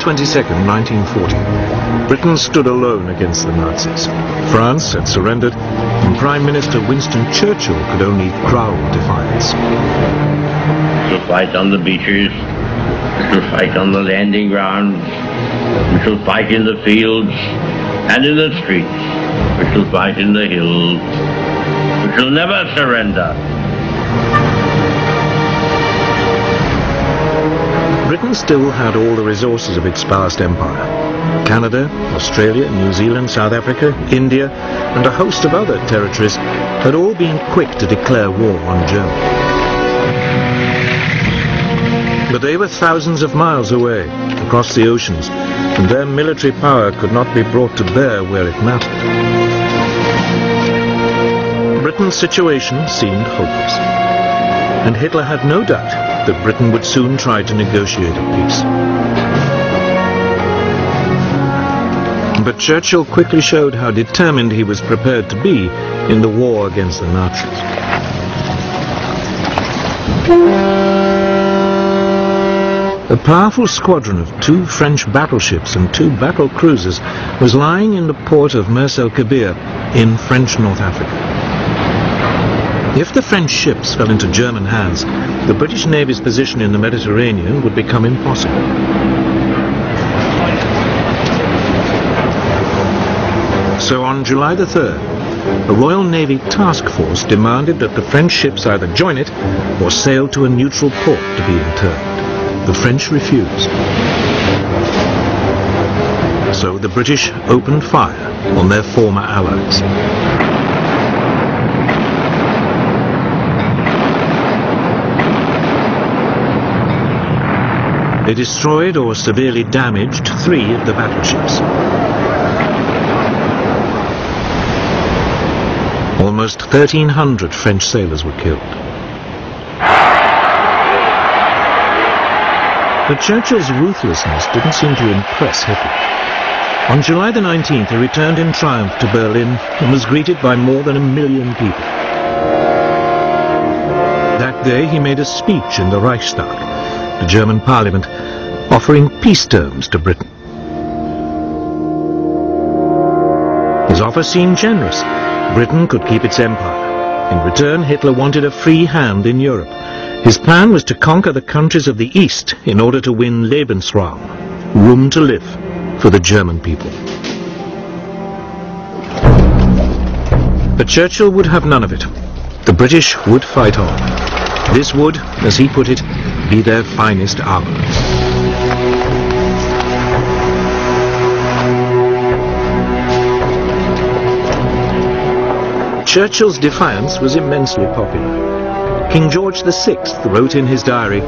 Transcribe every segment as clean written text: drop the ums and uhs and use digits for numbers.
22nd, 1940, Britain stood alone against the Nazis. France had surrendered, and Prime Minister Winston Churchill could only growl defiance. We shall fight on the beaches, we shall fight on the landing grounds, we shall fight in the fields and in the streets, we shall fight in the hills, we shall never surrender. Britain still had all the resources of its vast empire. Canada, Australia, New Zealand, South Africa, India, and a host of other territories had all been quick to declare war on Germany. But they were thousands of miles away, across the oceans, and their military power could not be brought to bear where it mattered. Britain's situation seemed hopeless, and Hitler had no doubt that Britain would soon try to negotiate a peace. But Churchill quickly showed how determined he was prepared to be in the war against the Nazis. A powerful squadron of 2 French battleships and 2 battle cruisers was lying in the port of Mers el-Kabir in French North Africa. If the French ships fell into German hands, the British Navy's position in the Mediterranean would become impossible. So on July the 3rd, a Royal Navy task force demanded that the French ships either join it or sail to a neutral port to be interned. The French refused. So the British opened fire on their former allies. They destroyed or severely damaged 3 of the battleships. Almost 1,300 French sailors were killed. But Churchill's ruthlessness didn't seem to impress Hitler. On July the 19th, he returned in triumph to Berlin and was greeted by more than 1 million people. That day he made a speech in the Reichstag, the German parliament, offering peace terms to Britain. His offer seemed generous. Britain could keep its empire. In return, Hitler wanted a free hand in Europe. His plan was to conquer the countries of the East in order to win Lebensraum, room to live, for the German people. But Churchill would have none of it. The British would fight on. This would, as he put it, be their finest hour. Churchill's defiance was immensely popular. King George VI wrote in his diary,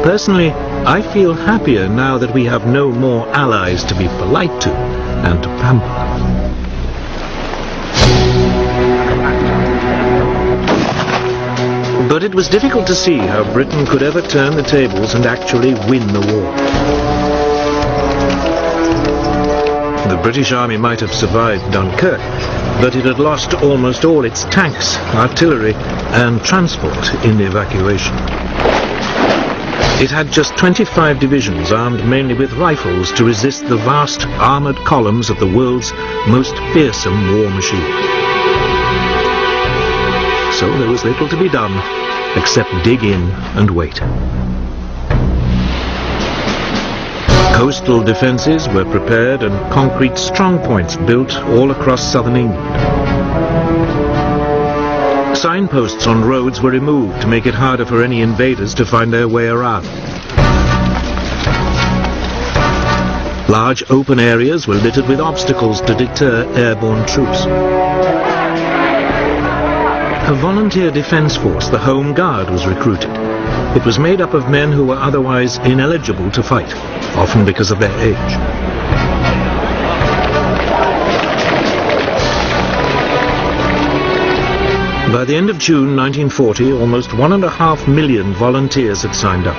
"Personally, I feel happier now that we have no more allies to be polite to and to pamper." But it was difficult to see how Britain could ever turn the tables and actually win the war. The British Army might have survived Dunkirk, but it had lost almost all its tanks, artillery, and transport in the evacuation. It had just 25 divisions armed mainly with rifles to resist the vast armoured columns of the world's most fearsome war machine. So there was little to be done except dig in and wait. Coastal defences were prepared and concrete strongpoints built all across southern England. Signposts on roads were removed to make it harder for any invaders to find their way around. Large open areas were littered with obstacles to deter airborne troops. A volunteer defence force, the Home Guard, was recruited. It was made up of men who were otherwise ineligible to fight, often because of their age. By the end of June 1940, almost 1.5 million volunteers had signed up.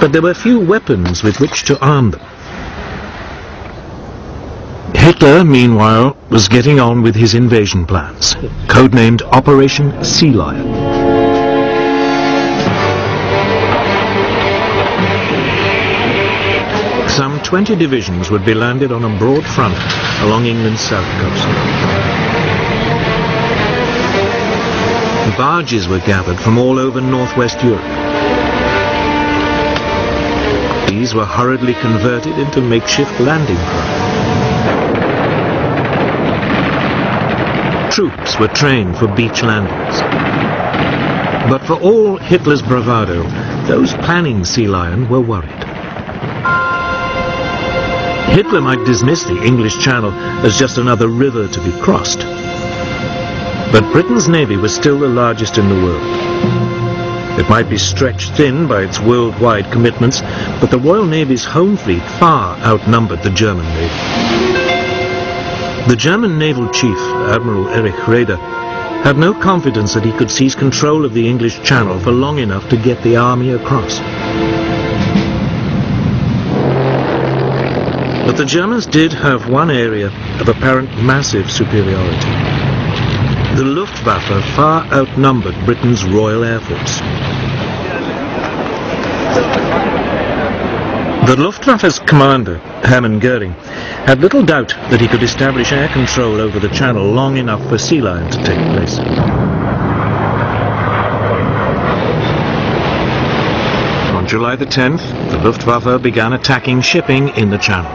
But there were few weapons with which to arm them. Hitler, meanwhile, was getting on with his invasion plans, codenamed Operation Sea Lion. Some 20 divisions would be landed on a broad front along England's south coast. Barges were gathered from all over northwest Europe. These were hurriedly converted into makeshift landing craft. Troops were trained for beach landings. But for all Hitler's bravado, those planning Sea Lion were worried. Hitler might dismiss the English Channel as just another river to be crossed. But Britain's navy was still the largest in the world. It might be stretched thin by its worldwide commitments, but the Royal Navy's home fleet far outnumbered the German navy. The German naval chief, Admiral Erich Raeder, had no confidence that he could seize control of the English Channel for long enough to get the army across. But the Germans did have one area of apparent massive superiority. The Luftwaffe far outnumbered Britain's Royal Air Force. The Luftwaffe's commander, Hermann Göring, had little doubt that he could establish air control over the Channel long enough for Sea Lion to take place. On July the 10th, the Luftwaffe began attacking shipping in the Channel.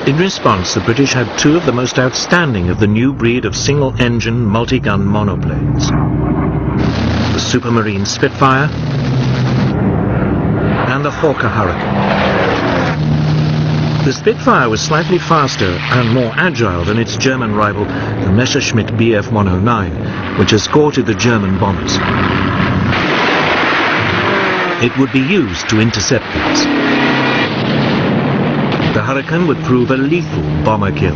In response, the British had two of the most outstanding of the new breed of single-engine multi-gun monoplanes. The Supermarine Spitfire and the Hawker Hurricane. The Spitfire was slightly faster and more agile than its German rival, the Messerschmitt Bf 109, which escorted the German bombers. It would be used to intercept these. The Hurricane would prove a lethal bomber kill.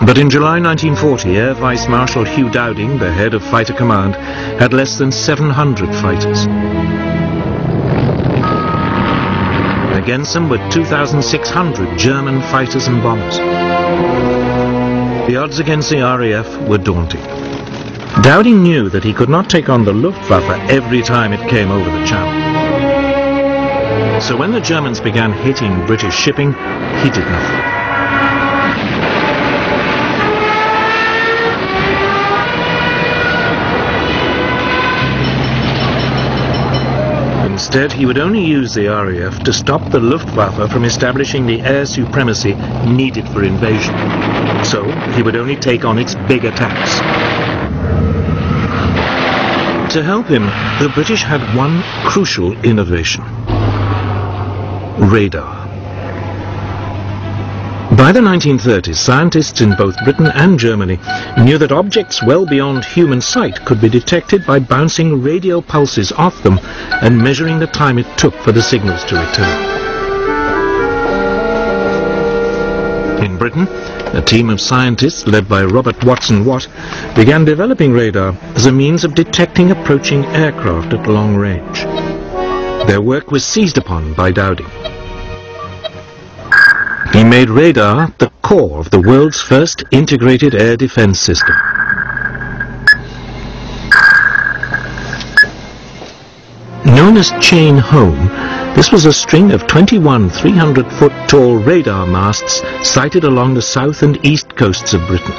But in July 1940, Air Vice Marshal Hugh Dowding, the head of Fighter Command, had less than 700 fighters. Against them were 2,600 German fighters and bombers. The odds against the RAF were daunting. Dowding knew that he could not take on the Luftwaffe every time it came over the Channel. So when the Germans began hitting British shipping, he did nothing. Instead, he would only use the RAF to stop the Luftwaffe from establishing the air supremacy needed for invasion. So he would only take on its big attacks. To help him, the British had one crucial innovation: radar. By the 1930s, scientists in both Britain and Germany knew that objects well beyond human sight could be detected by bouncing radio pulses off them and measuring the time it took for the signals to return. In Britain, a team of scientists led by Robert Watson Watt began developing radar as a means of detecting approaching aircraft at long range. Their work was seized upon by Dowding. He made radar the core of the world's first integrated air defense system. Known as Chain Home, this was a string of 21 300-foot tall radar masts sited along the south and east coasts of Britain.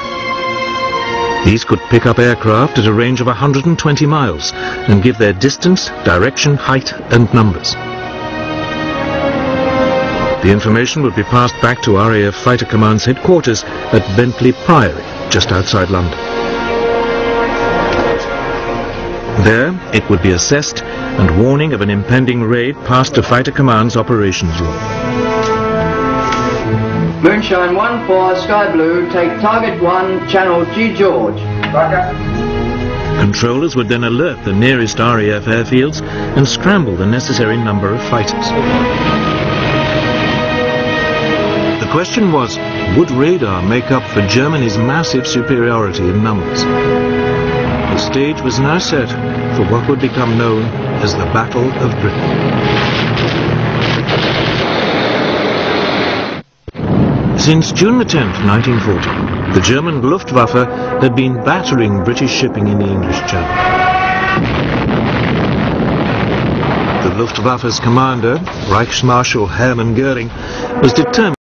These could pick up aircraft at a range of 120 miles and give their distance, direction, height and numbers. The information would be passed back to RAF Fighter Command's headquarters at Bentley Priory, just outside London. There, it would be assessed and warning of an impending raid passed to Fighter Command's operations room. Moonshine 1-4, Sky Blue, take target 1, channel G George. Roger. Controllers would then alert the nearest RAF airfields and scramble the necessary number of fighters. The question was, would radar make up for Germany's massive superiority in numbers? The stage was now set for what would become known as the Battle of Britain. Since June the 10th, 1940, The German Luftwaffe had been battering British shipping in the English Channel. The Luftwaffe's commander, Reichsmarschall Hermann Göring, was determined